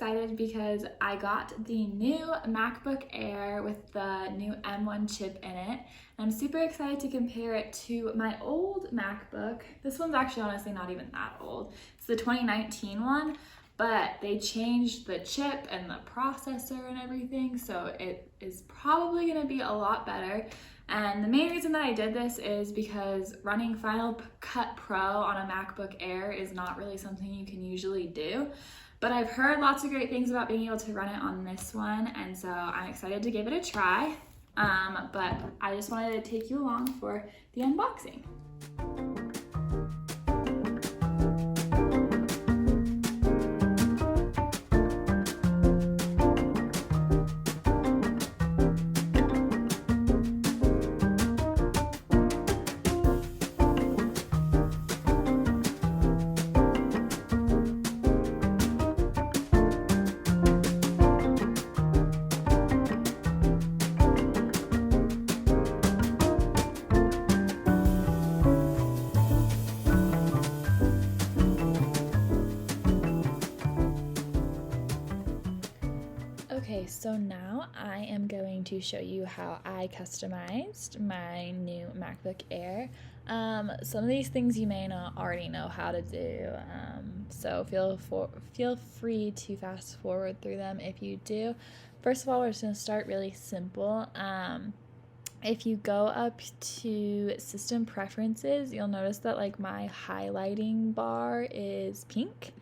excited because I got the new MacBook Air with the new M1 chip in it. I'm super excited to compare it to my old MacBook. This one's actually honestly not even that old. It's the 2019 one, but they changed the chip and the processor and everything, so it is probably gonna be a lot better. And the main reason that I did this is because running Final Cut Pro on a MacBook Air is not really something you can usually do. But I've heard lots of great things about being able to run it on this one, and so I'm excited to give it a try. But I just wanted to take you along for the unboxing. Okay, so now I am going to show you how I customized my new MacBook Air. Some of these things you may not already know how to do, so feel free to fast forward through them if you do. First of all, we're just going to start really simple. If you go up to System Preferences, you'll notice that like my highlighting bar is pink.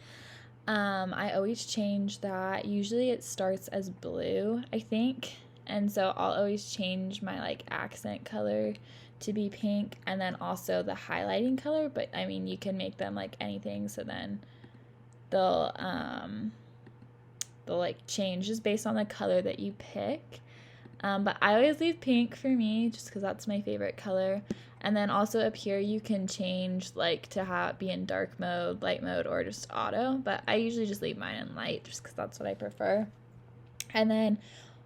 I always change that. Usually it starts as blue, I think, and so I'll always change my like accent color to be pink, and then also the highlighting color, but I mean you can make them like anything, so then they'll like change just based on the color that you pick. But I always leave pink for me just because that's my favorite color. And then also up here you can change like to be in dark mode, light mode, or just auto, but I usually just leave mine in light just because that's what I prefer. And then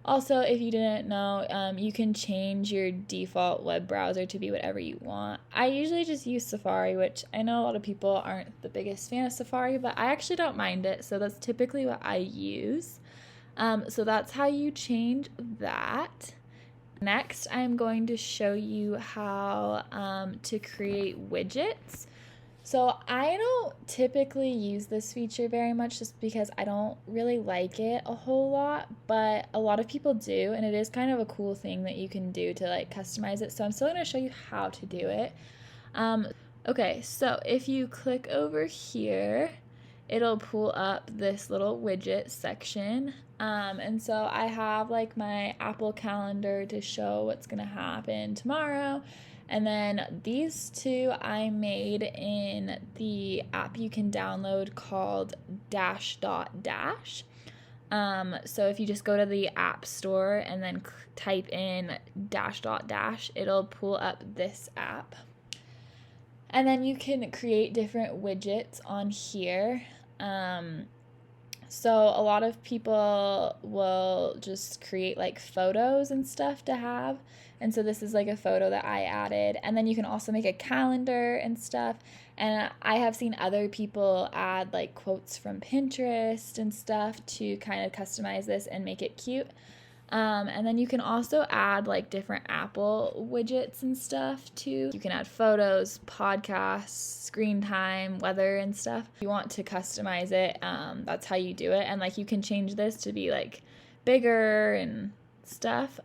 also, if you didn't know, you can change your default web browser to be whatever you want. I usually just use Safari, which I know a lot of people aren't the biggest fan of Safari, but I actually don't mind it, so that's typically what I use. So that's how you change that. Next, I'm going to show you how to create widgets. So I don't typically use this feature very much just because I don't really like it a whole lot, but a lot of people do, and it is kind of a cool thing that you can do to like customize it. So I'm still going to show you how to do it. Okay, so if you click over here, it'll pull up this little widget section. And so I have like my Apple Calendar to show what's gonna happen tomorrow. And then these two I made in the app you can download called Dash. So if you just go to the App Store and then type in Dash, it'll pull up this app. And then you can create different widgets on here. So a lot of people will just create like photos and stuff to have. And so this is like a photo that I added. And then you can also make a calendar and stuff. And I have seen other people add like quotes from Pinterest and stuff to kind of customize this and make it cute. And then you can also add like different Apple widgets and stuff too. You can add photos, podcasts, screen time, weather and stuff. If you want to customize it, that's how you do it. And like you can change this to be like bigger and stuff,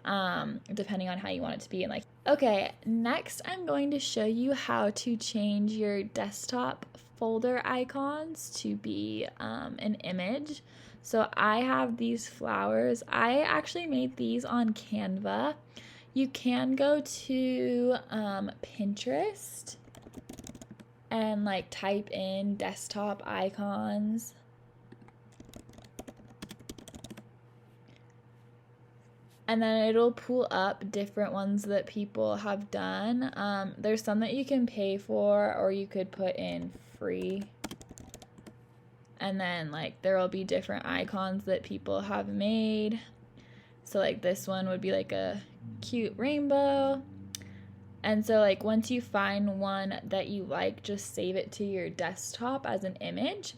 depending on how you want it to be. And like, okay, next I'm going to show you how to change your desktop folder icons to be an image. So I have these flowers. I actually made these on Canva. You can go to Pinterest and like type in desktop icons. And then it'll pull up different ones that people have done. There's some that you can pay for, or you could put in free. And then like there will be different icons that people have made. So like this one would be like a cute rainbow. And so like once you find one that you like, just save it to your desktop as an image.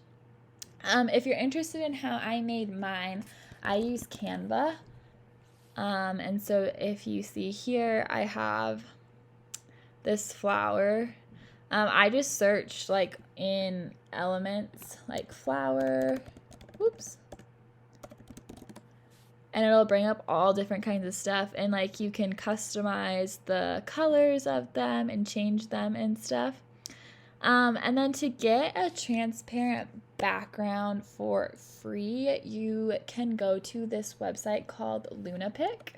If you're interested in how I made mine, I use Canva. And so if you see here, I have this flower. I just searched like in elements, like flower, whoops, and it'll bring up all different kinds of stuff, and like you can customize the colors of them and change them and stuff. And then to get a transparent background for free, you can go to this website called Lunapic.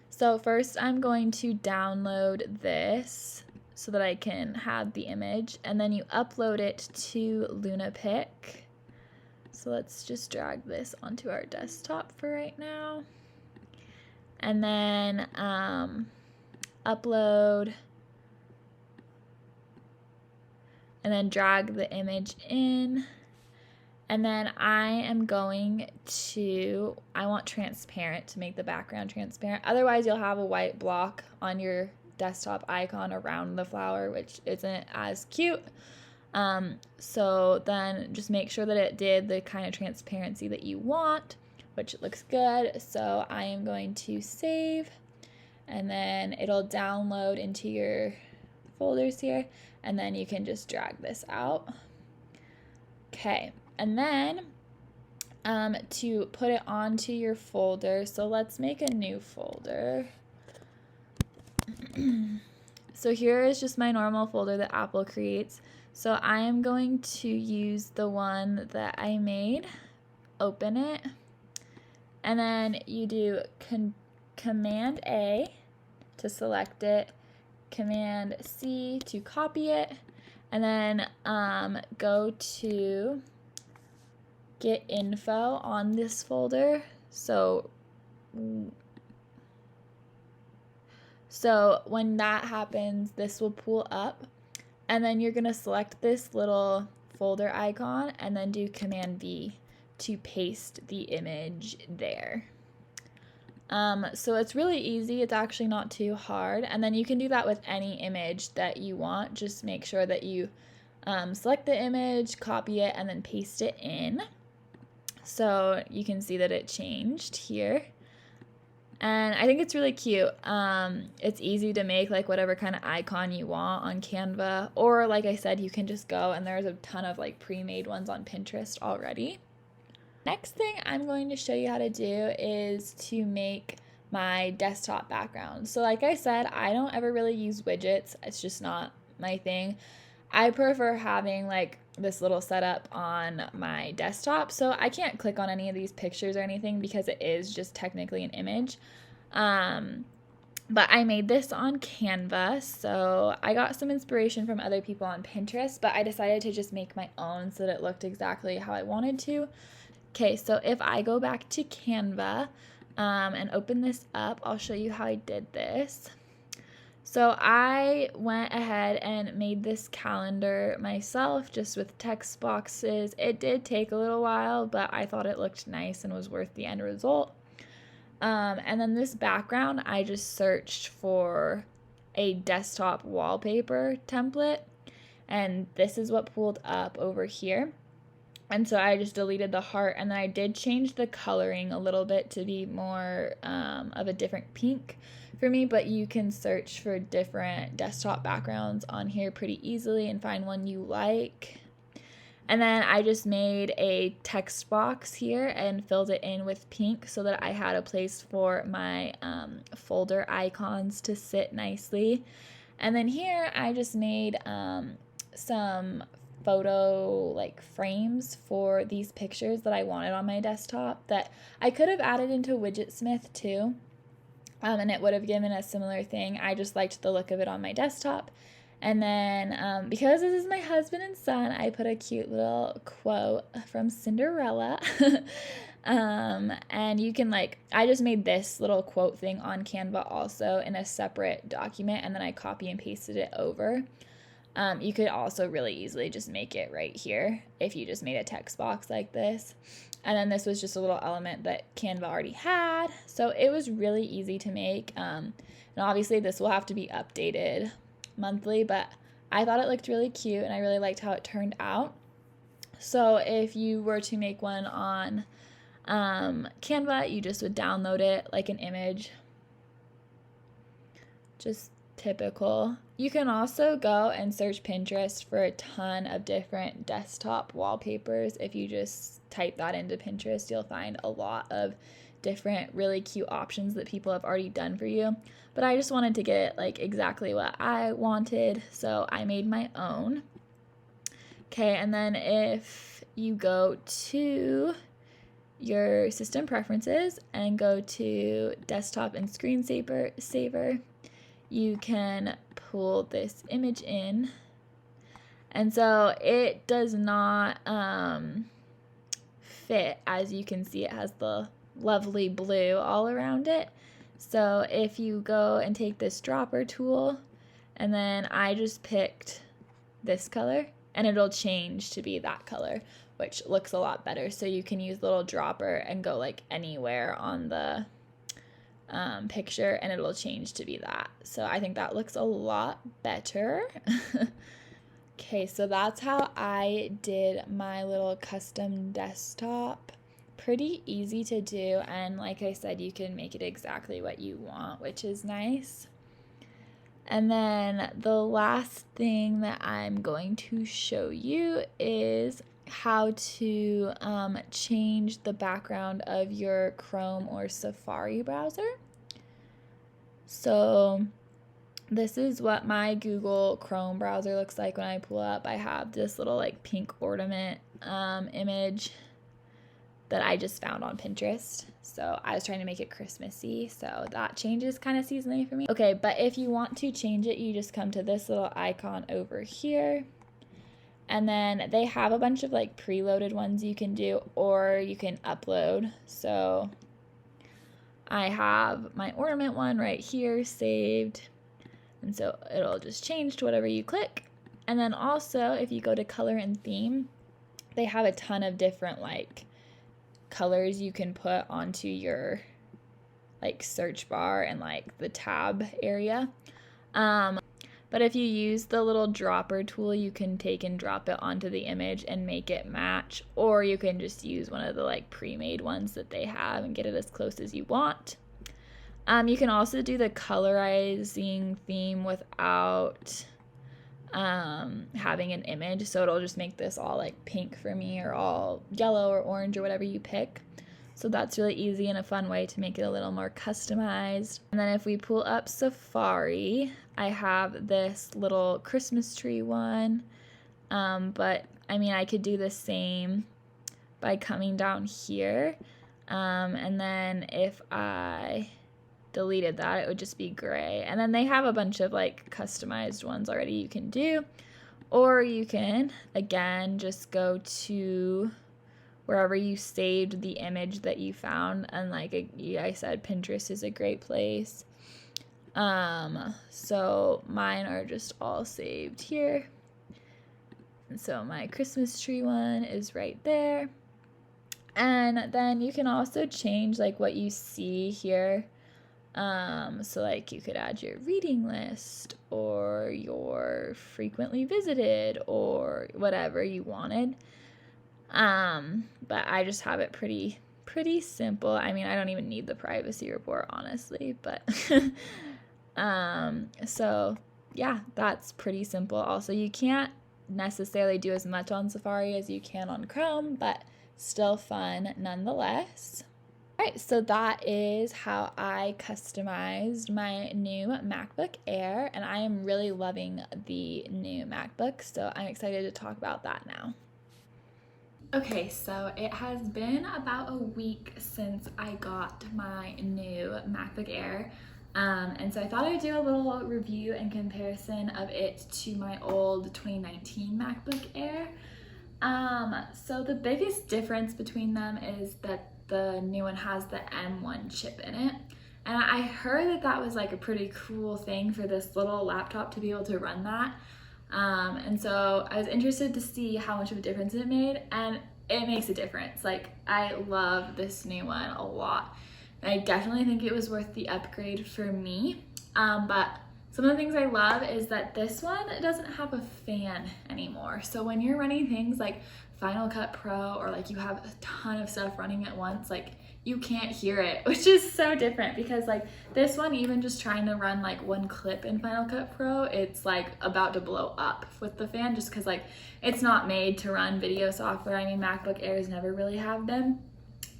So first I'm going to download this so that I can have the image, and then you upload it to Lunapic. So let's just drag this onto our desktop for right now. And then upload, and then drag the image in. And then I want transparent to make the background transparent. Otherwise, you'll have a white block on your desktop icon around the flower, which isn't as cute. So then just make sure that it did the kind of transparency that you want, which looks good. So I am going to save, and then it'll download into your folders here, and then you can just drag this out. Okay. And then to put it onto your folder, so let's make a new folder. So here is just my normal folder that Apple creates. So I am going to use the one that I made, open it, and then you do Command A to select it, Command C to copy it, and then go to get info on this folder. So when that happens, this will pull up, and then you're gonna select this little folder icon and then do Command V to paste the image there. So it's really easy. It's actually not too hard, and then you can do that with any image that you want. Just make sure that you select the image, copy it, and then paste it in. So you can see that it changed here. And I think it's really cute. It's easy to make like whatever kind of icon you want on Canva. Or like I said, you can just go, and there's a ton of like pre-made ones on Pinterest already. Next thing I'm going to show you how to do is to make my desktop background. So like I said, I don't ever really use widgets. It's just not my thing. I prefer having like this little setup on my desktop, so I can't click on any of these pictures or anything because it is just technically an image. But I made this on Canva, so I got some inspiration from other people on Pinterest, but I decided to just make my own so that it looked exactly how I wanted to. Okay, so if I go back to Canva and open this up, I'll show you how I did this. So I went ahead and made this calendar myself just with text boxes. It did take a little while, but I thought it looked nice and was worth the end result. And then this background, I just searched for a desktop wallpaper template, and this is what pulled up over here. And so I just deleted the heart, and then I did change the coloring a little bit to be more of a different pink for me, but you can search for different desktop backgrounds on here pretty easily and find one you like. And then I just made a text box here and filled it in with pink so that I had a place for my folder icons to sit nicely. And then here I just made some photo like frames for these pictures that I wanted on my desktop that I could have added into Widgetsmith too. And it would have given a similar thing. I just liked the look of it on my desktop. And then because this is my husband and son, I put a cute little quote from Cinderella. And you can I just made this little quote thing on Canva also in a separate document, and then I copy and pasted it over. You could also really easily just make it right here if you just made a text box like this. And then this was just a little element that Canva already had. So it was really easy to make. And obviously this will have to be updated monthly, but I thought it looked really cute and I really liked how it turned out. So if you were to make one on Canva, you just would download it like an image, just typical. You can also go and search Pinterest for a ton of different desktop wallpapers. If you just type that into Pinterest, you'll find a lot of different really cute options that people have already done for you. But I just wanted to get like exactly what I wanted, so I made my own. Okay, and then if you go to your system preferences and go to desktop and screensaver, you can pull this image in. And so it does not fit. As you can see, it has the lovely blue all around it. So if you go and take this dropper tool, and then I just picked this color, and it'll change to be that color, which looks a lot better. So you can use the little dropper and go like anywhere on the picture, and it'll change to be that. So I think that looks a lot better. Okay, so that's how I did my little custom desktop. Pretty easy to do, and like I said, you can make it exactly what you want, which is nice. And then the last thing that I'm going to show you is how to change the background of your Chrome or Safari browser. So this is what my Google Chrome browser looks like when I pull up. I have this little like pink ornament image that I just found on Pinterest. So I was trying to make it Christmassy, so that changes kind of seasonally for me. Okay, but if you want to change it, you just come to this little icon over here. And then they have a bunch of like preloaded ones you can do, or you can upload. So I have my ornament one right here saved. And so it'll just change to whatever you click. And then also if you go to color and theme, they have a ton of different like colors you can put onto your like search bar and like the tab area. But if you use the little dropper tool, you can take and drop it onto the image and make it match, or you can just use one of the like pre-made ones that they have and get it as close as you want. You can also do the colorizing theme without having an image, so it'll just make this all like pink for me, or all yellow or orange or whatever you pick. So that's really easy and a fun way to make it a little more customized. And then if we pull up Safari, I have this little Christmas tree one, but I mean I could do the same by coming down here, and then if I deleted that, it would just be gray. And then they have a bunch of like customized ones already you can do, or you can again just go to wherever you saved the image that you found, and like I said, Pinterest is a great place. So mine are just all saved here, and so my Christmas tree one is right there. And then you can also change like what you see here. So like you could add your reading list or your frequently visited or whatever you wanted. But I just have it pretty simple. I mean, I don't even need the privacy report, honestly, but so yeah, that's pretty simple. Also, you can't necessarily do as much on Safari as you can on Chrome, but still fun nonetheless. All right, so that is how I customized my new MacBook Air, and I am really loving the new MacBook, so I'm excited to talk about that now. Okay, so it has been about a week since I got my new MacBook Air, and so I thought I would do a little review and comparison of it to my old 2019 MacBook Air. So the biggest difference between them is that the new one has the M1 chip in it, and I heard that that was like a pretty cool thing for this little laptop to be able to run that. And so I was interested to see how much of a difference it made, and it makes a difference. Like, I love this new one a lot. And I definitely think it was worth the upgrade for me. But some of the things I love is that this one doesn't have a fan anymore. So when you're running things like Final Cut Pro, or like you have a ton of stuff running at once, like you can't hear it, which is so different because like this one, even just trying to run like one clip in Final Cut Pro, it's like about to blow up with the fan just because like it's not made to run video software. I mean, MacBook Airs never really have been,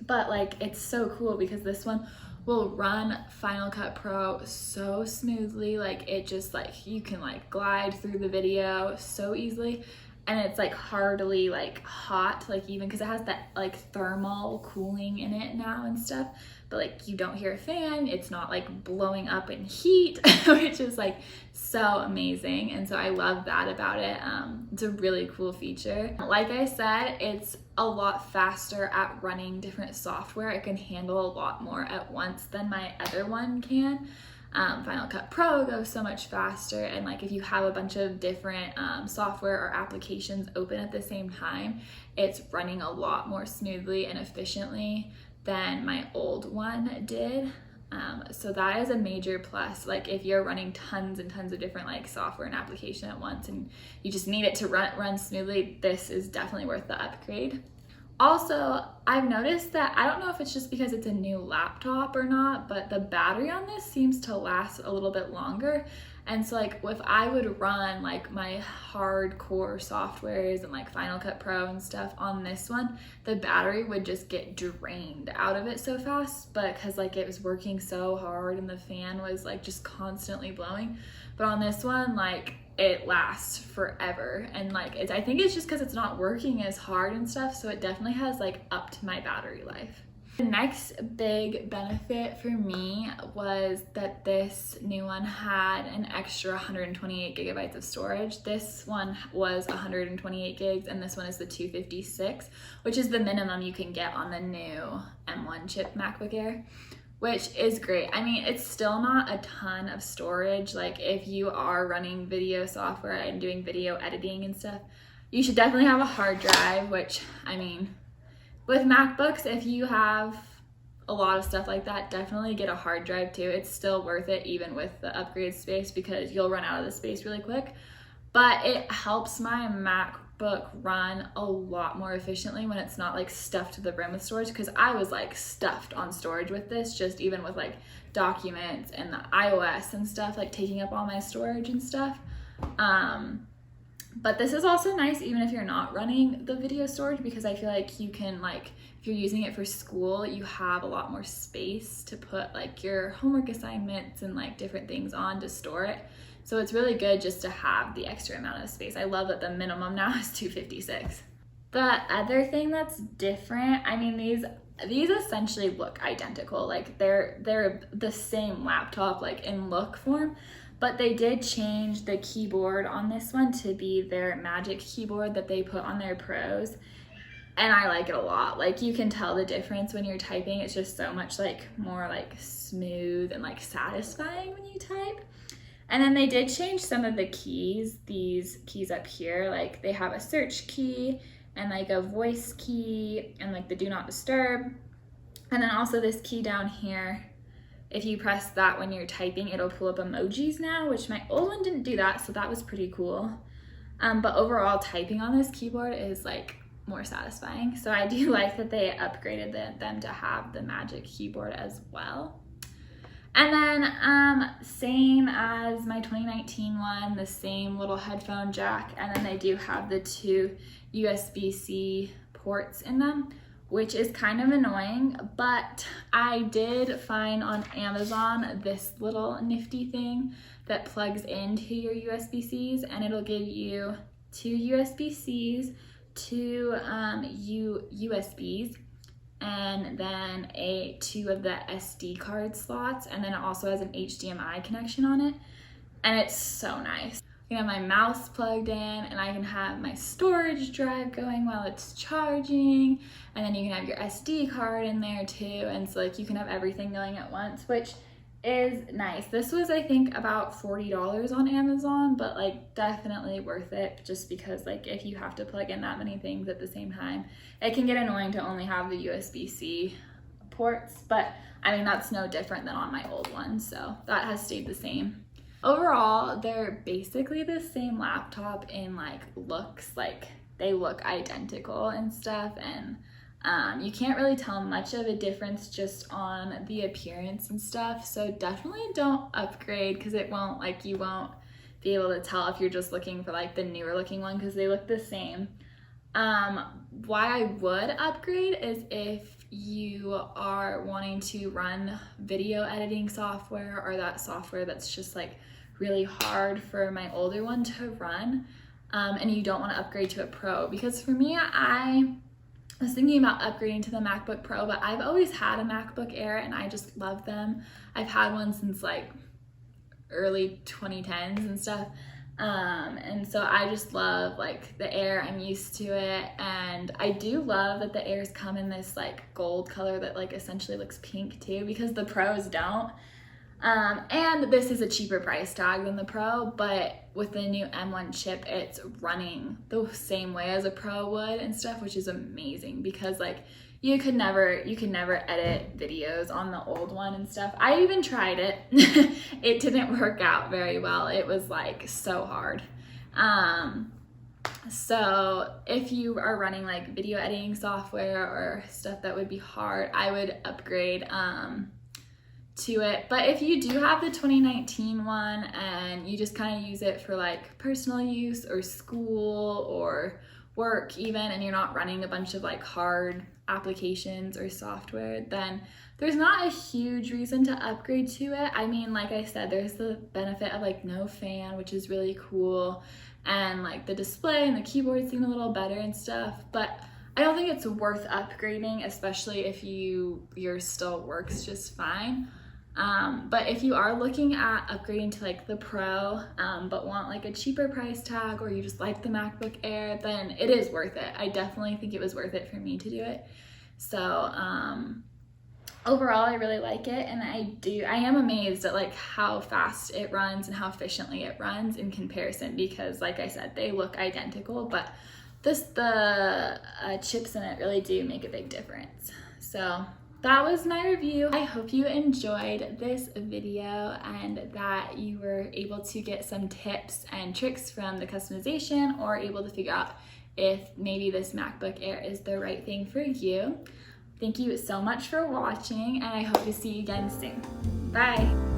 but like it's so cool because this one will run Final Cut Pro so smoothly. Like it just like you can like glide through the video so easily. And it's like hardly like hot, like even because it has that like thermal cooling in it now and stuff, but like you don't hear a fan, it's not like blowing up in heat, which is like so amazing. And so I love that about it. It's a really cool feature. Like I said, it's a lot faster at running different software. It can handle a lot more at once than my other one can. Final Cut Pro goes so much faster, and like if you have a bunch of different software or applications open at the same time, it's running a lot more smoothly and efficiently than my old one did. So that is a major plus. Like if you're running tons and tons of different like software and application at once and you just need it to run smoothly, this is definitely worth the upgrade. Also, I've noticed that, I don't know if it's just because it's a new laptop or not, but the battery on this seems to last a little bit longer. And so like if I would run like my hardcore softwares and like Final Cut Pro and stuff on this one, the battery would just get drained out of it so fast, but because like it was working so hard and the fan was like just constantly blowing. But on this one, like it lasts forever, and like I think it's just because it's not working as hard and stuff, so it definitely has like up to my battery life. The next big benefit for me was that this new one had an extra 128 gigabytes of storage. This one was 128 gigs and this one is the 256, which is the minimum you can get on the new M1 chip MacBook Air, which is great. I mean, it's still not a ton of storage. Like if you are running video software and doing video editing and stuff, you should definitely have a hard drive, which I mean, with MacBooks, if you have a lot of stuff like that, definitely get a hard drive too. It's still worth it even with the upgrade space because you'll run out of the space really quick. But it helps my MacBook run a lot more efficiently when it's not like stuffed to the brim with storage, because I was like stuffed on storage with this, just even with like documents and the iOS and stuff, like taking up all my storage and stuff. But this is also nice even if you're not running the video storage, because I feel like you can like, if you're using it for school, you have a lot more space to put like your homework assignments and like different things on to store it. So it's really good just to have the extra amount of space. I love that the minimum now is 256. The other thing that's different, I mean, these essentially look identical. Like they're the same laptop like in look form, but they did change the keyboard on this one to be their Magic keyboard that they put on their Pros. And I like it a lot. Like you can tell the difference when you're typing. It's just so much like more like smooth and like satisfying when you type. And then they did change some of the keys. These keys up here, like they have a search key and like a voice key and like the do not disturb. And then also this key down here, if you press that when you're typing, it'll pull up emojis now, which my old one didn't do that, so that was pretty cool. But overall, typing on this keyboard is like more satisfying. So I do like that they upgraded them to have the Magic keyboard as well. And then same as my 2019 one, the same little headphone jack, and then they do have the 2 USB-C ports in them, which is kind of annoying, but I did find on Amazon this little nifty thing that plugs into your USB-Cs, and it'll give you 2 USB-Cs, 2 USBs, and then 2 of the SD card slots, and then it also has an HDMI connection on it, and it's so nice. I can have my mouse plugged in, and I can have my storage drive going while it's charging, and then you can have your SD card in there too, and so like you can have everything going at once, which is nice. This was, I think, about $40 on Amazon, but like definitely worth it, just because like if you have to plug in that many things at the same time, it can get annoying to only have the USB-C ports, but I mean that's no different than on my old one, so that has stayed the same. Overall, they're basically the same laptop in like looks. Like they look identical and stuff, and you can't really tell much of a difference just on the appearance and stuff. So definitely don't upgrade, because it won't, like, you won't be able to tell if you're just looking for like the newer looking one, because they look the same. Why I would upgrade is if you are wanting to run video editing software, or that software that's just like really hard for my older one to run, and you don't want to upgrade to a Pro. Because for me, I was thinking about upgrading to the MacBook Pro, but I've always had a MacBook Air and I just love them. I've had one since like early 2010s and stuff. And so I just love like the Air. I'm used to it, and I do love that the Airs come in this like gold color that like essentially looks pink too, because the Pros don't. And this is a cheaper price tag than the Pro, but with the new M1 chip, it's running the same way as a Pro would and stuff, which is amazing, because like you could never edit videos on the old one and stuff. I even tried it. It didn't work out very well. It was like so hard. So if you are running like video editing software or stuff that would be hard, I would upgrade to it. But if you do have the 2019 one and you just kind of use it for like personal use or school or work even, and you're not running a bunch of like hard applications or software, then there's not a huge reason to upgrade to it. I mean, like I said, there's the benefit of like no fan, which is really cool, and like the display and the keyboard seem a little better and stuff, but I don't think it's worth upgrading, especially if yours still works just fine. But if you are looking at upgrading to like the Pro, but want like a cheaper price tag, or you just like the MacBook Air, then it is worth it. I definitely think it was worth it for me to do it. So overall, I really like it, and I am amazed at like how fast it runs and how efficiently it runs in comparison, because like I said, they look identical, but the chips in it really do make a big difference. So that was my review. I hope you enjoyed this video and that you were able to get some tips and tricks from the customization, or able to figure out if maybe this MacBook Air is the right thing for you. Thank you so much for watching, and I hope to see you again soon. Bye.